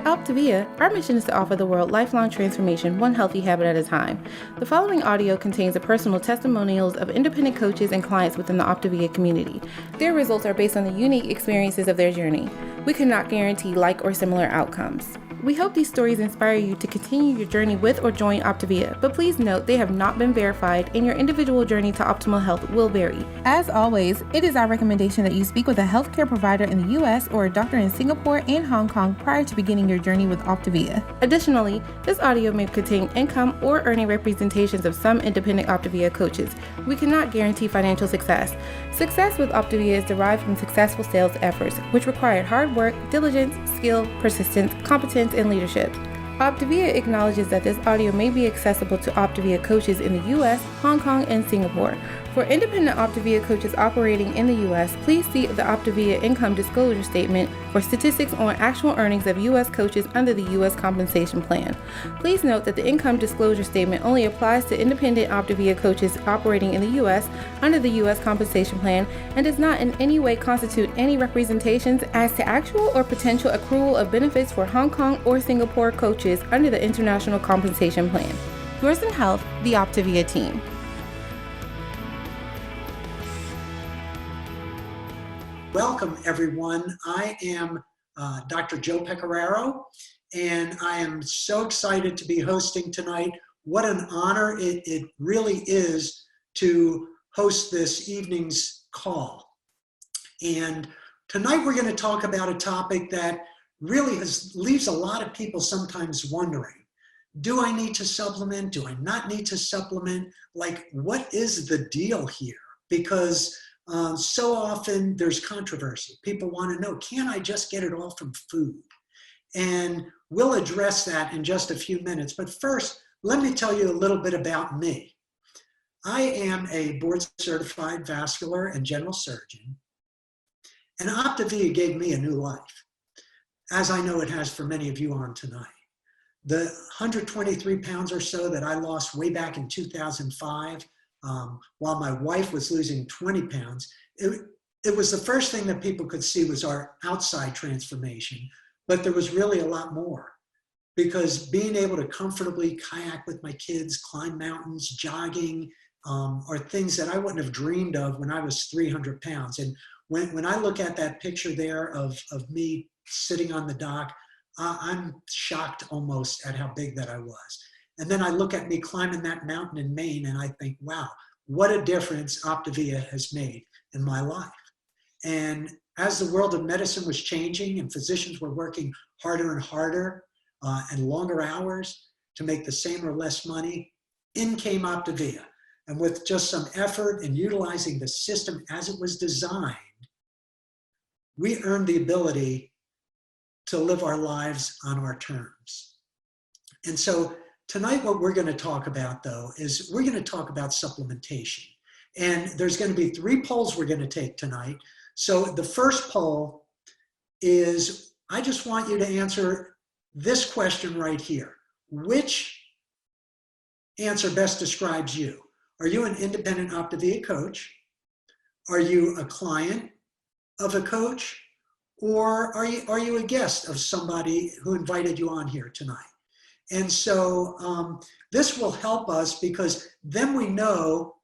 At Optavia, our mission is to offer the world lifelong transformation, one healthy habit at a time. The following audio contains the personal testimonials of independent coaches and clients within the Optavia community. Their results are based on the unique experiences of their journey. We cannot guarantee like or similar outcomes. We hope these stories inspire you to continue your journey with or join Optavia, but please note they have not been verified and your individual journey to optimal health will vary. As always, it is our recommendation that you speak with a healthcare provider in the U.S. or a doctor in Singapore and Hong Kong prior to beginning your journey with Optavia. Additionally, this audio may contain income or earning representations of some independent Optavia coaches. We cannot guarantee financial success. Success with Optavia is derived from successful sales efforts, which required hard work, diligence, skill, persistence, competence, and leadership. Optavia acknowledges that this audio may be accessible to Optavia coaches in the U.S., Hong Kong, and Singapore. For independent Optavia coaches operating in the U.S., please see the Optavia Income Disclosure Statement for statistics on actual earnings of U.S. coaches under the U.S. Compensation Plan. Please note that the Income Disclosure Statement only applies to independent Optavia coaches operating in the U.S. under the U.S. Compensation Plan and does not in any way constitute any representations as to actual or potential accrual of benefits for Hong Kong or Singapore coaches under the International Compensation Plan. Yours in Health, the Optavia team. Welcome, everyone. I am Dr. Joe Pecoraro, and I am so excited to be hosting tonight. What an honor it really is to host this evening's call. And tonight we're going to talk about a topic that really leaves a lot of people sometimes wondering, do I need to supplement? Do I not need to supplement? Like, what is the deal here? Because so often there's controversy. People want to know, can I just get it all from food? And we'll address that in just a few minutes. But first, let me tell you a little bit about me. I am a board-certified vascular and general surgeon, and Optavia gave me a new life, as I know it has for many of you on tonight. The 123 pounds or so that I lost way back in 2005, while my wife was losing 20 pounds, it was the first thing that people could see was our outside transformation, but there was really a lot more, because being able to comfortably kayak with my kids, climb mountains, jogging, are things that I wouldn't have dreamed of when I was 300 pounds. And when I look at that picture there of me sitting on the dock, I'm shocked almost at how big that I was. And then I look at me climbing that mountain in Maine and I think, wow, what a difference Optavia has made in my life. And as the world of medicine was changing and physicians were working harder and harder and longer hours to make the same or less money, in came Optavia. And with just some effort and utilizing the system as it was designed, we earned the ability to live our lives on our terms. And so tonight, what we're going to talk about, though, is we're going to talk about supplementation. And there's going to be 3 polls we're going to take tonight. So the first poll is, I just want you to answer this question right here. Which answer best describes you? Are you an independent Optavia coach? Are you a client of a coach? Or are you a guest of somebody who invited you on here tonight? And so this will help us, because then we know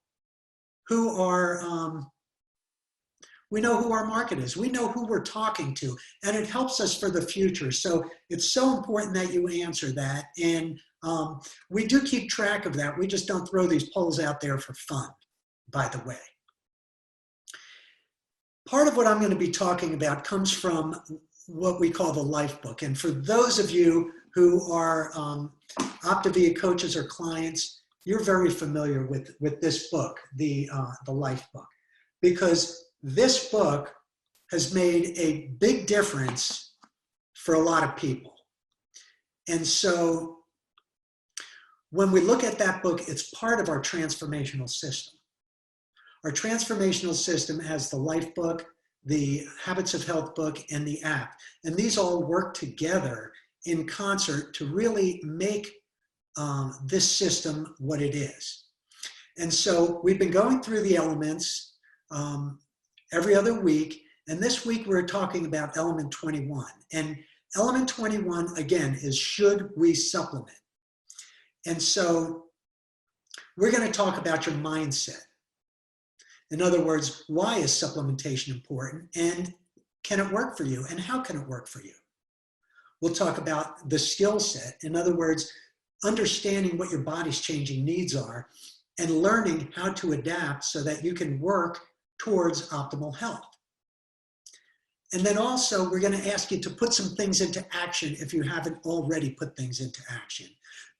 who our market is. We know who we're talking to, and it helps us for the future. So it's so important that you answer that. And we do keep track of that. We just don't throw these polls out there for fun, by the way. Part of what I'm going to be talking about comes from what we call the Life Book. And for those of you who are Optavia coaches or clients, you're very familiar with this book, the Life Book, because this book has made a big difference for a lot of people. And so when we look at that book, it's part of our transformational system. Our transformational system has the Life Book, the Habits of Health book, and the app. And these all work together in concert to really make this system what it is. And so we've been going through the elements every other week, and this week we're talking about element 21. And Element 21, again, is should we supplement? And so we're going to talk about your mindset. In other words, why is supplementation important, and can it work for you, and how can it work for you? We'll talk about the skill set. In other words, understanding what your body's changing needs are and learning how to adapt so that you can work towards optimal health. And then also, we're going to ask you to put some things into action if you haven't already put things into action,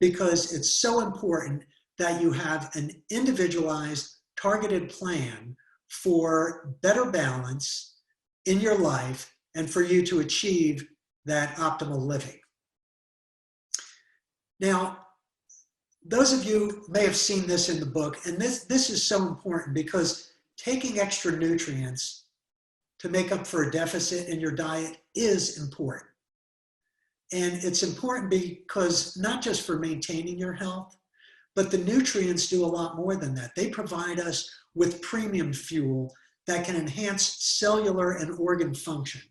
because it's so important that you have an individualized, targeted plan for better balance in your life and for you to achieve that optimal living. Now, those of you may have seen this in the book, and this is so important because taking extra nutrients to make up for a deficit in your diet is important. And it's important because not just for maintaining your health, but the nutrients do a lot more than that. They provide us with premium fuel that can enhance cellular and organ function.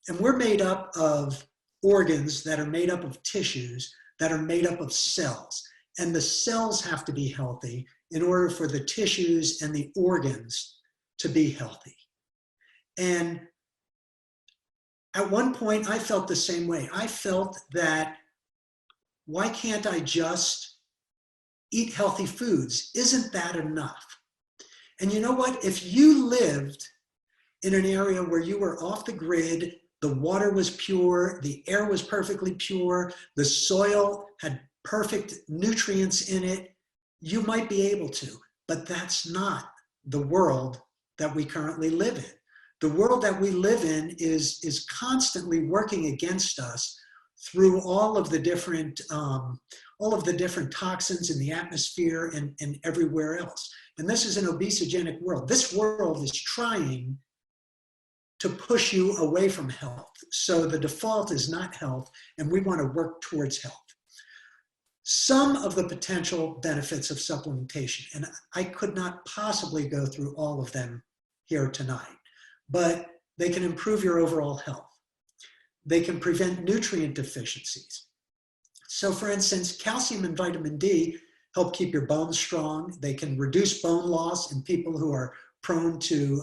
And we're made up of organs that are made up of tissues that are made up of cells. And the cells have to be healthy in order for the tissues and the organs to be healthy. And at one point, I felt the same way. I felt that, why can't I just eat healthy foods? Isn't that enough? And you know what? If you lived in an area where you were off the grid, the water was pure, the air was perfectly pure, the soil had perfect nutrients in it, you might be able to, but that's not the world that we currently live in. The world that we live in is constantly working against us through all of the different toxins in the atmosphere and everywhere else. And this is an obesogenic world. This world is trying to push you away from health. So the default is not health, and we want to work towards health. Some of the potential benefits of supplementation, and I could not possibly go through all of them here tonight, but they can improve your overall health. They can prevent nutrient deficiencies. So for instance, calcium and vitamin D help keep your bones strong. They can reduce bone loss in people who are prone to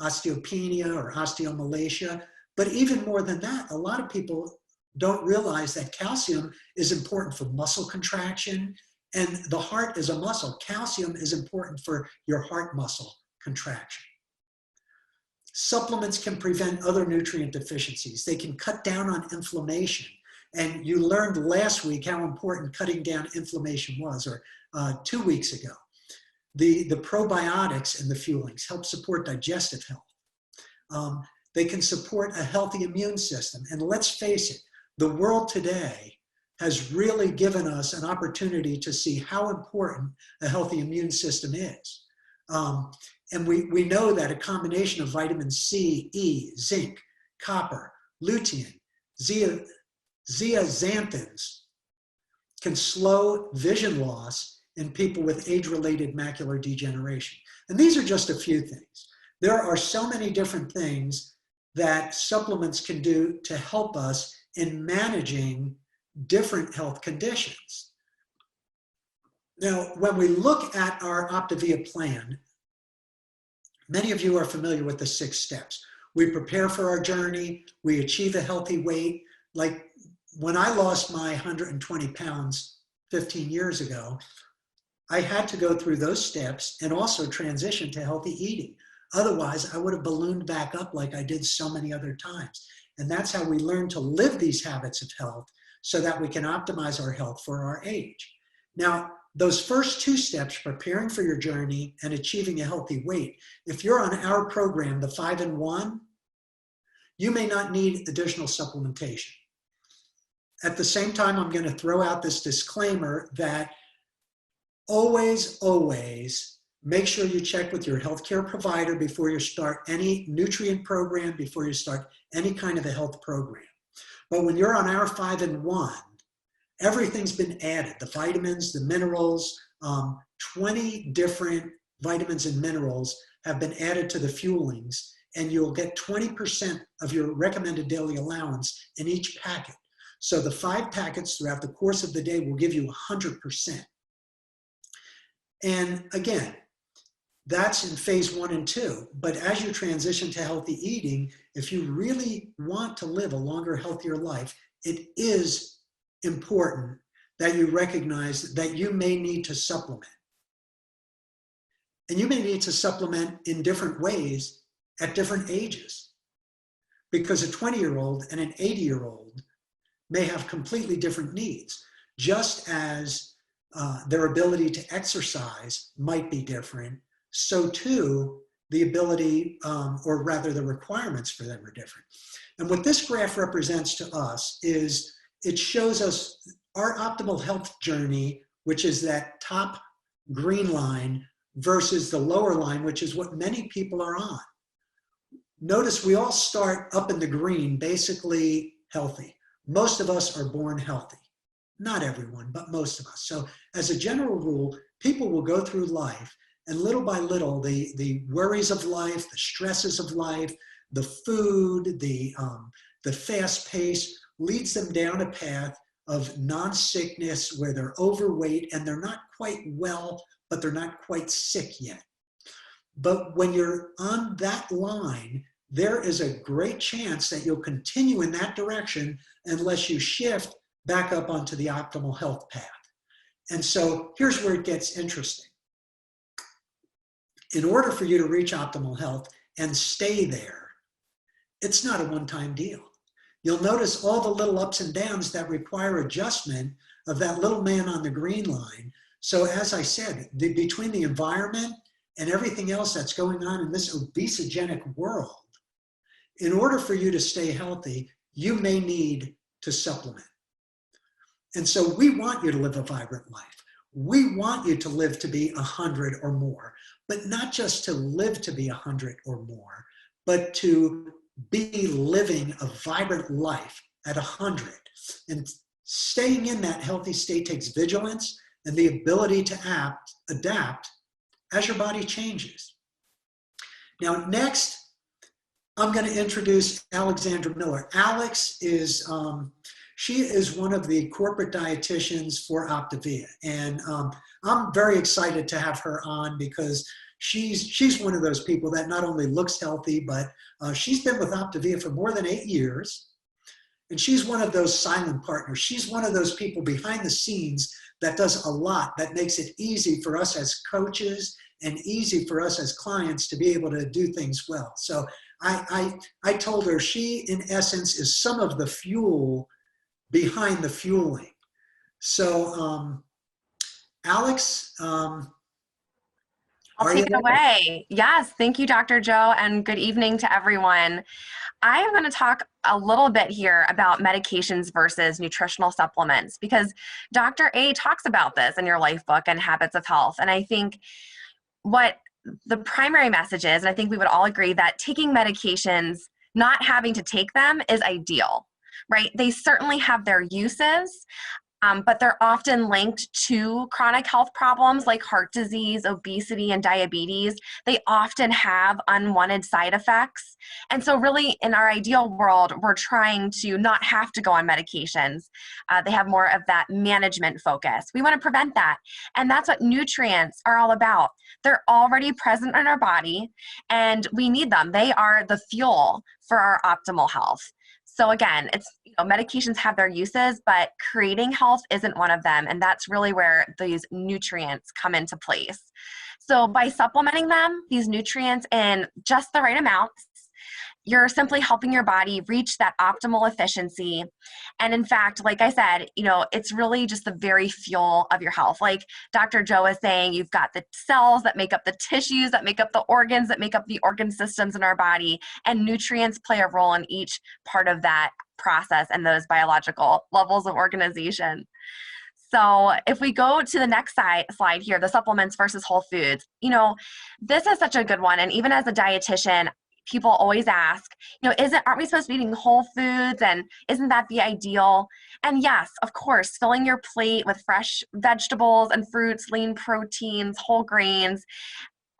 osteopenia or osteomalacia. But even more than that, a lot of people don't realize that calcium is important for muscle contraction, and the heart is a muscle. Calcium is important for your heart muscle contraction. Supplements can prevent other nutrient deficiencies. They can cut down on inflammation. And you learned last week how important cutting down inflammation was, or 2 weeks ago. The probiotics and the fuelings help support digestive health. They can support a healthy immune system. And let's face it, the world today has really given us an opportunity to see how important a healthy immune system is. And we know that a combination of vitamin C, E, zinc, copper, lutein, zeaxanthins can slow vision loss in people with age-related macular degeneration. And these are just a few things. There are so many different things that supplements can do to help us in managing different health conditions. Now, when we look at our Optavia plan, many of you are familiar with the 6 steps. We prepare for our journey, we achieve a healthy weight. Like when I lost my 120 pounds 15 years ago, I had to go through those steps and also transition to healthy eating. Otherwise, I would have ballooned back up like I did so many other times. And that's how we learn to live these habits of health so that we can optimize our health for our age. Now, those first 2 steps, preparing for your journey and achieving a healthy weight, if you're on our program, the 5-in-1, you may not need additional supplementation. At the same time, I'm going to throw out this disclaimer that always make sure you check with your healthcare provider before you start any nutrient program, before you start any kind of a health program. But when you're on our 5-in-1, everything's been added. The vitamins, the minerals, 20 different vitamins and minerals have been added to the fuelings and you'll get 20% of your recommended daily allowance in each packet. So the 5 packets throughout the course of the day will give you 100%. And again, that's in phase 1 and 2. But as you transition to healthy eating, if you really want to live a longer, healthier life, it is important that you recognize that you may need to supplement. And you may need to supplement in different ways at different ages, because a 20-year-old and an 80-year-old may have completely different needs, just as their ability to exercise might be different. So too, the ability, or rather the requirements for them are different. And what this graph represents to us is it shows us our optimal health journey, which is that top green line, versus the lower line, which is what many people are on. Notice we all start up in the green, basically healthy. Most of us are born healthy. Not everyone, but most of us. So as a general rule, people will go through life, and little by little, the worries of life, the stresses of life, the food, the fast pace leads them down a path of non-sickness where they're overweight and they're not quite well, but they're not quite sick yet. But when you're on that line, there is a great chance that you'll continue in that direction unless you shift back up onto the optimal health path. And so here's where it gets interesting. In order for you to reach optimal health and stay there, it's not a one-time deal. You'll notice all the little ups and downs that require adjustment of that little man on the green line. So as I said, between the environment and everything else that's going on in this obesogenic world, in order for you to stay healthy, you may need to supplement. And so we want you to live a vibrant life. We want you to live to be 100 or more, but not just to live to be 100 or more, but to be living a vibrant life at 100. And staying in that healthy state takes vigilance and the ability to adapt as your body changes. Now, next, I'm going to introduce Alexandra Miller. Alex is, she is one of the corporate dietitians for Optavia. And I'm very excited to have her on because she's one of those people that not only looks healthy, but she's been with Optavia for more than 8 years. And she's one of those silent partners. She's one of those people behind the scenes that does a lot, that makes it easy for us as coaches and easy for us as clients to be able to do things well. So I told her she, in essence, is some of the fuel behind the fueling. So Alex, I'll take it away. Yes, thank you, Dr. Joe, and good evening to everyone. I am going to talk a little bit here about medications versus nutritional supplements because Dr. A talks about this in your life book and Habits of Health. And I think what the primary message is, and I think we would all agree that taking medications, not having to take them, is ideal, right? They certainly have their uses, but they're often linked to chronic health problems like heart disease, obesity, and diabetes. They often have unwanted side effects. And so really, in our ideal world, we're trying to not have to go on medications. They have more of that management focus. We want to prevent that. And that's what nutrients are all about. They're already present in our body, and we need them. They are the fuel for our optimal health. So again, it's, medications have their uses, but creating health isn't one of them. And that's really where these nutrients come into place. So by supplementing them, these nutrients in just the right amounts, you're simply helping your body reach that optimal efficiency. And in fact, like I said, it's really just the very fuel of your health. Like Dr. Joe is saying, you've got the cells that make up the tissues, that make up the organs, that make up the organ systems in our body, and nutrients play a role in each part of that process and those biological levels of organization. So if we go to the next slide here, the supplements versus whole foods, this is such a good one. And even as a dietitian, people always ask, aren't we supposed to be eating whole foods, and isn't that the ideal? And yes, of course, filling your plate with fresh vegetables and fruits, lean proteins, whole grains,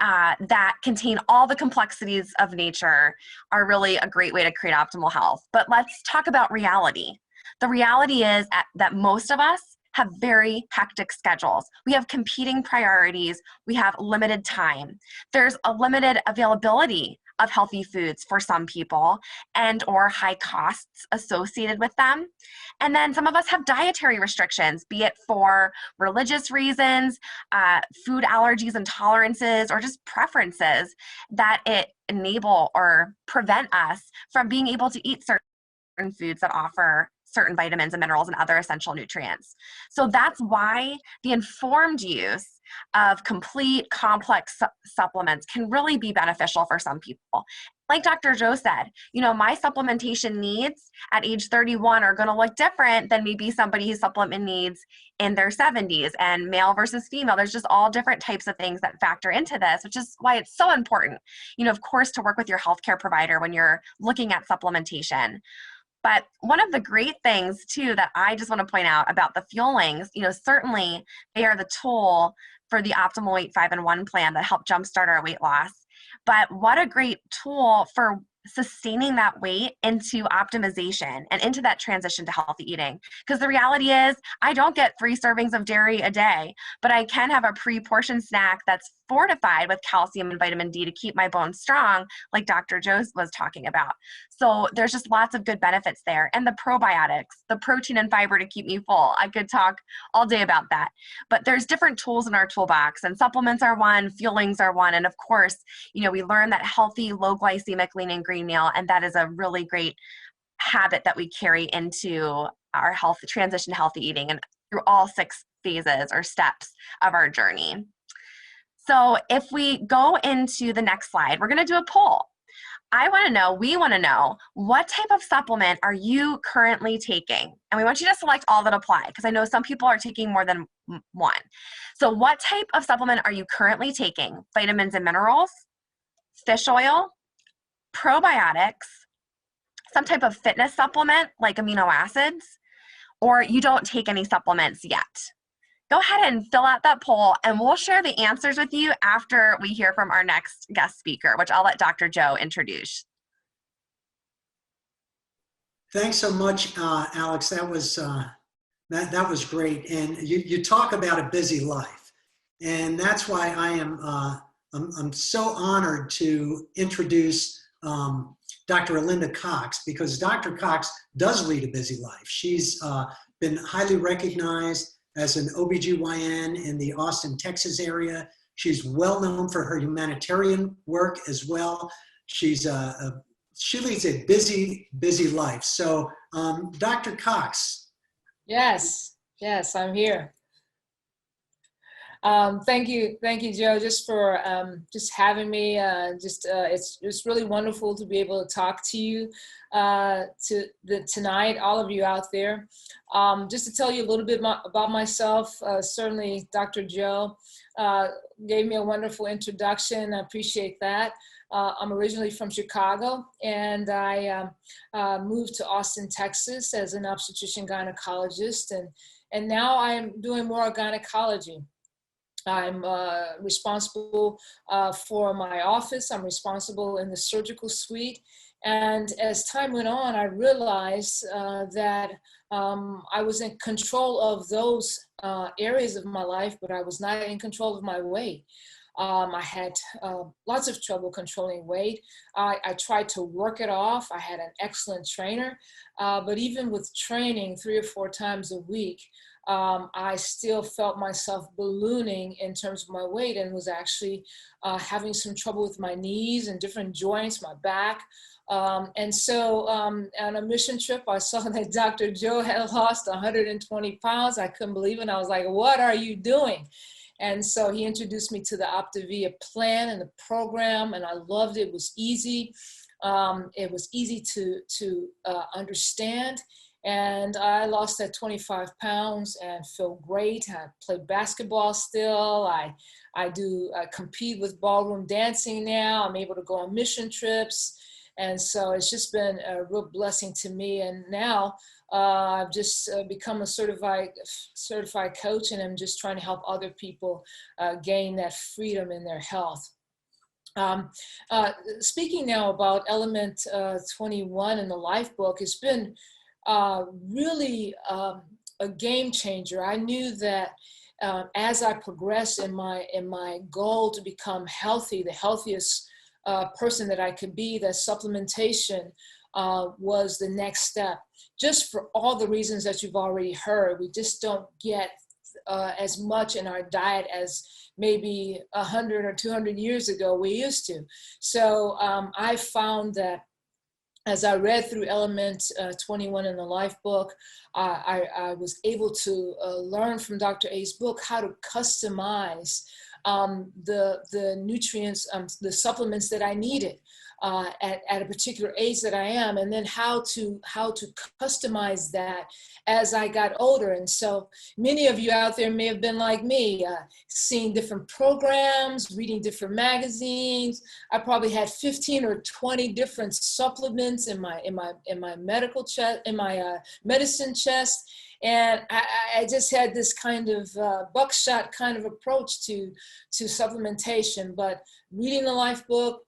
that contain all the complexities of nature are really a great way to create optimal health. But let's talk about reality. The reality is that most of us have very hectic schedules. We have competing priorities. We have limited time. There's a limited availability of healthy foods for some people and or high costs associated with them. And then some of us have dietary restrictions, be it for religious reasons, food allergies and tolerances, or just preferences that it enable or prevent us from being able to eat certain foods that offer certain vitamins and minerals and other essential nutrients. So that's why the informed use of complete complex supplements can really be beneficial for some people. Like Dr. Joe said, my supplementation needs at age 31 are going to look different than maybe somebody's supplement needs in their 70s, and male versus female. There's just all different types of things that factor into this, which is why it's so important, of course, to work with your healthcare provider when you're looking at supplementation. But one of the great things, too, that I just want to point out about the fuelings, certainly they are the tool for the Optimal Weight 5-in-1 plan that help jumpstart our weight loss. But what a great tool for sustaining that weight into optimization and into that transition to healthy eating. Because the reality is, I don't get 3 servings of dairy a day, but I can have a pre-portioned snack that's fortified with calcium and vitamin D to keep my bones strong, like Dr. Joe was talking about. So there's just lots of good benefits there. And the probiotics, the protein and fiber to keep me full. I could talk all day about that. But there's different tools in our toolbox, and supplements are one, fuelings are one. And of course, we learn that healthy, low glycemic, lean and green meal, and that is a really great habit that we carry into our transition to healthy eating and through all 6 phases or steps of our journey. So if we go into the next slide, we're going to do a poll. We want to know, what type of supplement are you currently taking? And we want you to select all that apply, because I know some people are taking more than one. So what type of supplement are you currently taking? Vitamins and minerals, fish oil, probiotics, some type of fitness supplement like amino acids, or you don't take any supplements yet? Go ahead and fill out that poll, and we'll share the answers with you after we hear from our next guest speaker, which I'll let Dr. Joe introduce. Thanks so much, Alex. That was great. And you talk about a busy life, and that's why I'm so honored to introduce Dr. Alinda Cox, because Dr. Cox does lead a busy life. She's been highly recognized as an OBGYN in the Austin, Texas area. She's well known for her humanitarian work as well. She leads a busy, busy life. So Dr. Cox. Yes, I'm here. Thank you, Joe, just for just having me. It's really wonderful to be able to talk to you tonight, all of you out there. Just to tell you a little bit about myself, certainly Dr. Joe gave me a wonderful introduction. I appreciate that. I'm originally from Chicago, and I moved to Austin, Texas as an obstetrician gynecologist, and now I'm doing more gynecology. I'm responsible for my office. I'm responsible in the surgical suite. And as time went on, I realized that I was in control of those areas of my life, but I was not in control of my weight. I had lots of trouble controlling weight. I tried to work it off. I had an excellent trainer, but even with training 3 or 4 times a week, I still felt myself ballooning in terms of my weight, and was actually having some trouble with my knees and different joints, my back. And so on a mission trip, I saw that Dr. Joe had lost 120 pounds. I couldn't believe it. I was like, what are you doing? And so he introduced me to the Optavia plan and the program, and I loved it. It was easy. It was easy to understand. And I lost that 25 pounds and feel great. I play basketball still. I compete with ballroom dancing now. I'm able to go on mission trips. And so it's just been a real blessing to me. And now I've just become a certified coach, and I'm just trying to help other people gain that freedom in their health. Um, Speaking now about Element 21 in the Life book, it's been really a game changer. I knew that as I progressed in my goal to become healthy, the healthiest person that I could be, that supplementation was the next step. Just for all the reasons that you've already heard, we just don't get as much in our diet as maybe 100 or 200 years ago we used to. So I found that as I read through Element 21 in the Life book, I was able to learn from Dr. A's book how to customize the nutrients, the supplements that I needed at a particular age that I am, and then how to customize that as I got older. And so many of you out there may have been like me, seeing different programs, reading different magazines. I probably had 15 or 20 different supplements in my medical chest, in my medicine chest. And I just had this kind of buckshot kind of approach to supplementation. But reading the Life book,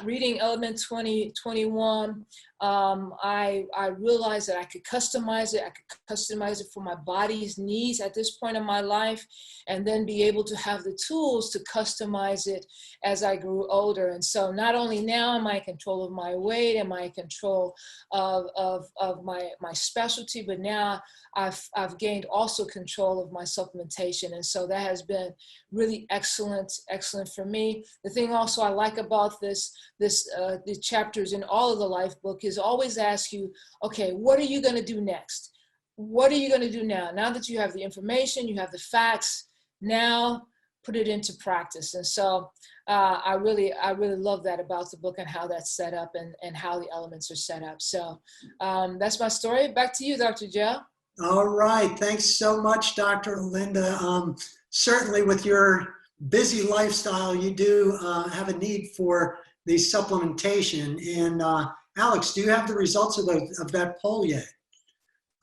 reading Element 2021, I realized that I could customize it. I could customize it for my body's needs at this point in my life, and then be able to have the tools to customize it as I grew older. And so not only now am I in control of my weight, am I in control of my specialty, but now I've gained also control of my supplementation. And so that has been really excellent for me. The thing also I like about the chapters in all of the Life book is always ask you, okay, what are you going to do next? What are you going to do now? Now that you have the information, you have the facts, now put it into practice. And so I really love that about the book and how that's set up and how the elements are set up. So that's my story. Back to you, Dr. Joe. All right. Thanks so much, Dr. Linda. Certainly with your busy lifestyle, you do have a need for the supplementation. And Alex, do you have the results of that poll yet?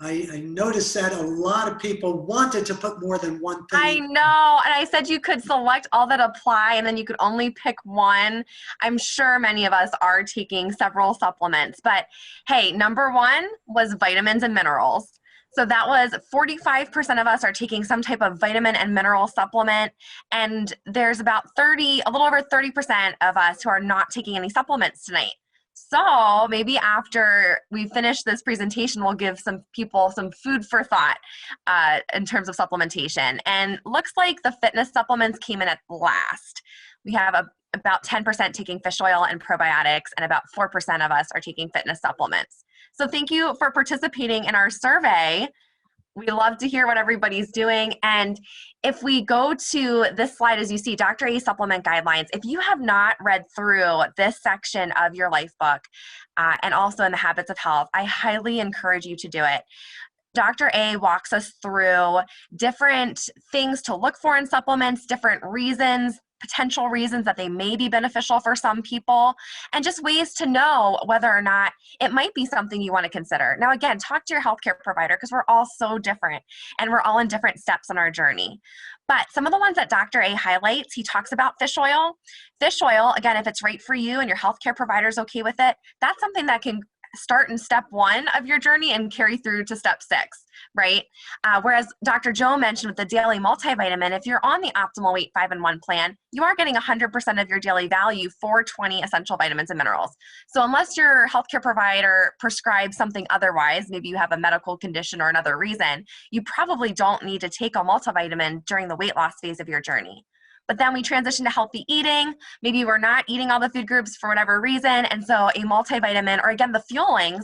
I noticed that a lot of people wanted to put more than one thing. I know, and I said you could select all that apply and then you could only pick one. I'm sure many of us are taking several supplements, but hey, number one was vitamins and minerals. So that was 45% of us are taking some type of vitamin and mineral supplement. And there's about a little over 30% of us who are not taking any supplements tonight. So maybe after we finish this presentation, we'll give some people some food for thought in terms of supplementation. And looks like the fitness supplements came in at last. We have about 10% taking fish oil and probiotics, and about 4% of us are taking fitness supplements. So thank you for participating in our survey. We love to hear what everybody's doing. And if we go to this slide, as you see, Dr. A supplement guidelines, if you have not read through this section of your Life book and also in the Habits of Health, I highly encourage you to do it. Dr. A walks us through different things to look for in supplements, different reasons, potential reasons that they may be beneficial for some people, and just ways to know whether or not it might be something you want to consider. Now, again, talk to your healthcare provider because we're all so different and we're all in different steps on our journey. But some of the ones that Dr. A highlights, he talks about fish oil. Fish oil, again, if it's right for you and your healthcare provider is okay with it, that's something that can start in step 1 of your journey and carry through to step 6, right? Whereas Dr. Joe mentioned with the daily multivitamin, if you're on the Optimal Weight 5-in-1 plan, you are getting 100% of your daily value for 20 essential vitamins and minerals. So unless your healthcare provider prescribes something otherwise, maybe you have a medical condition or another reason, you probably don't need to take a multivitamin during the weight loss phase of your journey. But then we transition to healthy eating. Maybe we're not eating all the food groups for whatever reason. And so a multivitamin, or again, the fuelings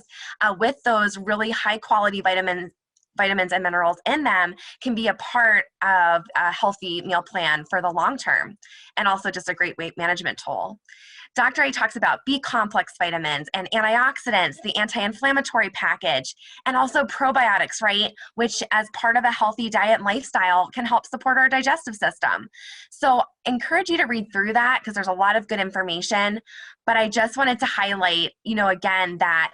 with those really high quality vitamins and minerals in them can be a part of a healthy meal plan for the long term, and also just a great weight management tool. Dr. A talks about B-complex vitamins and antioxidants, the anti-inflammatory package, and also probiotics, right? Which as part of a healthy diet and lifestyle can help support our digestive system. So encourage you to read through that because there's a lot of good information. But I just wanted to highlight, again, that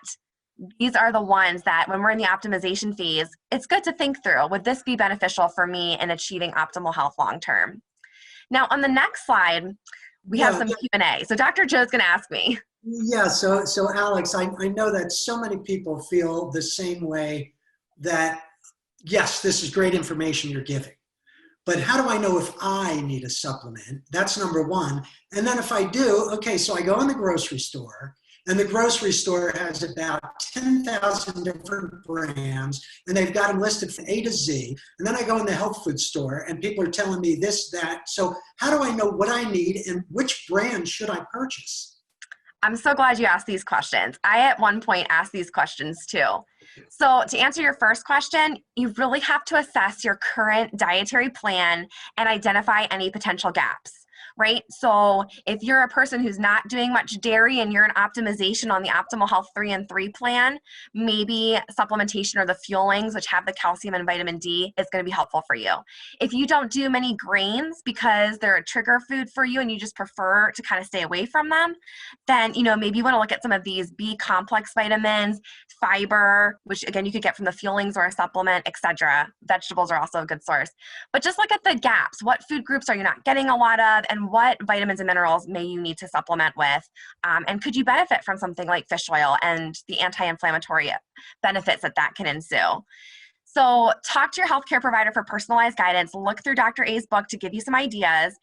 these are the ones that when we're in the optimization phase, it's good to think through. Would this be beneficial for me in achieving optimal health long term? Now, on the next slide, we have some Q&A. So Dr. Joe's going to ask me. Yeah, so Alex, I know that so many people feel the same way, that, yes, this is great information you're giving, but how do I know if I need a supplement? That's number one. And then if I do, okay, so I go in the grocery store, and the grocery store has about 10,000 different brands, and they've got them listed from A to Z. And then I go in the health food store, and people are telling me this, that. So how do I know what I need and which brand should I purchase? I'm so glad you asked these questions. I, at one point, asked these questions too. So to answer your first question, you really have to assess your current dietary plan and identify any potential gaps, right? So if you're a person who's not doing much dairy and you're in optimization on the Optimal Health 3 and 3 plan, maybe supplementation or the fuelings, which have the calcium and vitamin D, is going to be helpful for you. If you don't do many grains because they're a trigger food for you and you just prefer to kind of stay away from them, then, maybe you want to look at some of these B complex vitamins, fiber, which again, you could get from the fuelings or a supplement, etc. Vegetables are also a good source. But just look at the gaps. What food groups are you not getting a lot of, and what vitamins and minerals may you need to supplement with? And could you benefit from something like fish oil and the anti-inflammatory benefits that can ensue? So talk to your healthcare provider for personalized guidance. Look through Dr. A's book to give you some ideas.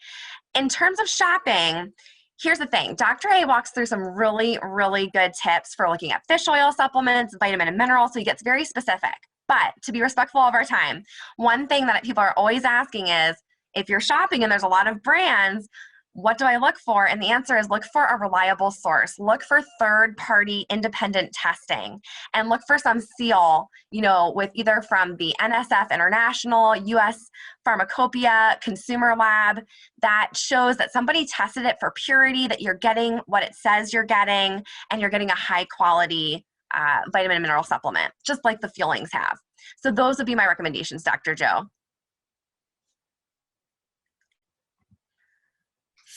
In terms of shopping, here's the thing. Dr. A walks through some really, really good tips for looking at fish oil supplements, vitamin and minerals, so he gets very specific. But to be respectful of our time, one thing that people are always asking is, if you're shopping and there's a lot of brands, what do I look for? And the answer is, look for a reliable source. Look for third-party independent testing, and look for some seal, with either from the NSF International, US Pharmacopoeia, Consumer Lab, that shows that somebody tested it for purity, that you're getting what it says you're getting, and you're getting a high-quality vitamin and mineral supplement, just like the fuelings have. So those would be my recommendations, Dr. Joe.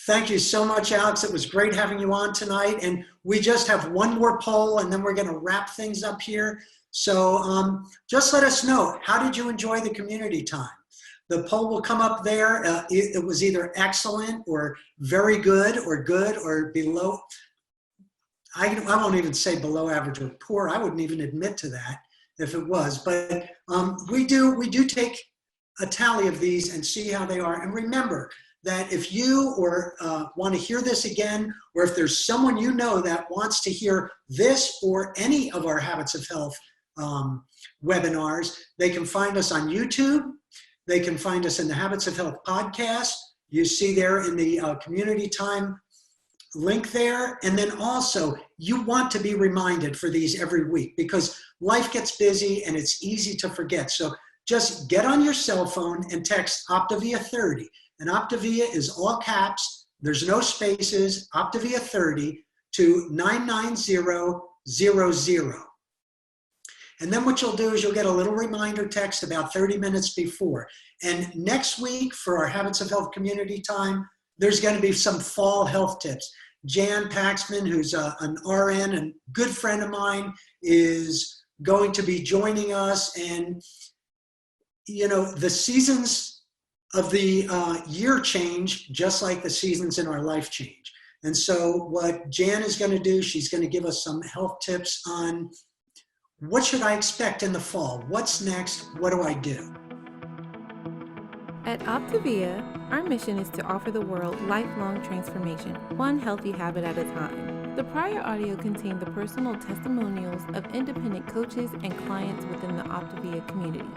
Thank you so much, Alex. It was great having you on tonight. And we just have one more poll, and then we're going to wrap things up here. So just let us know, how did you enjoy the community time? The poll will come up there. It was either excellent or very good or below. I won't even say below average or poor. I wouldn't even admit to that if it was. But we do take a tally of these and see how they are. And remember that if you want to hear this again, or if there's someone that wants to hear this or any of our Habits of Health webinars, they can find us on YouTube. They can find us in the Habits of Health podcast. You see there in the community time link there. And then also, you want to be reminded for these every week, because life gets busy and it's easy to forget. So just get on your cell phone and text Optavia 30. And Optavia is all caps. There's no spaces. Optavia 30 to 99000. And then what you'll do is you'll get a little reminder text about 30 minutes before. And next week for our Habits of Health community time, there's going to be some fall health tips. Jan Paxman, who's an RN and good friend of mine, is going to be joining us. And, the seasons of the year change, just like the seasons in our life change. And so what Jan is going to do, she's going to give us some health tips on what should I expect in the fall? What's next? What do I do? At Optavia, our mission is to offer the world lifelong transformation, one healthy habit at a time. The prior audio contained the personal testimonials of independent coaches and clients within the Optavia community.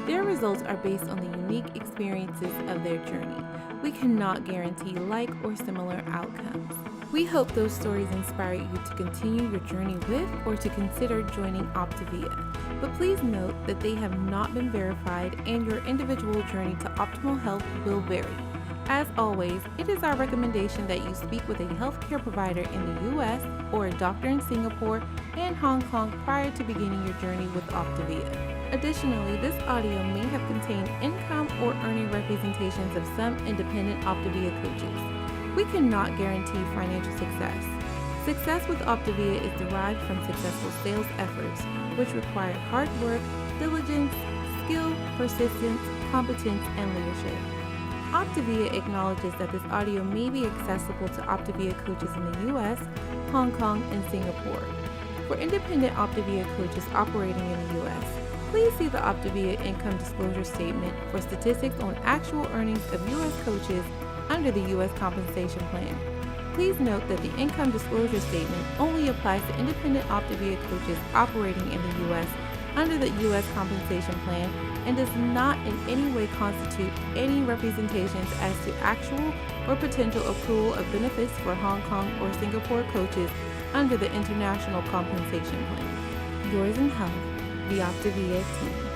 Their results are based on the unique experiences of their journey. We cannot guarantee like or similar outcomes. We hope those stories inspire you to continue your journey with or to consider joining Optavia. But please note that they have not been verified and your individual journey to optimal health will vary. As always, it is our recommendation that you speak with a healthcare provider in the U.S. or a doctor in Singapore and Hong Kong prior to beginning your journey with Optavia. Additionally, this audio may have contained income or earning representations of some independent Optavia coaches. We cannot guarantee financial success. Success with Optavia is derived from successful sales efforts, which require hard work, diligence, skill, persistence, competence, and leadership. Optavia acknowledges that this audio may be accessible to Optavia coaches in the U.S., Hong Kong, and Singapore. For independent Optavia coaches operating in the U.S., please see the Optavia Income Disclosure Statement for statistics on actual earnings of U.S. coaches under the U.S. Compensation Plan. Please note that the Income Disclosure Statement only applies to independent Optavia coaches operating in the U.S. under the U.S. Compensation Plan and does not in any way constitute any representations as to actual or potential accrual of benefits for Hong Kong or Singapore coaches under the International Compensation Plan. Yours in health, the Optavia team.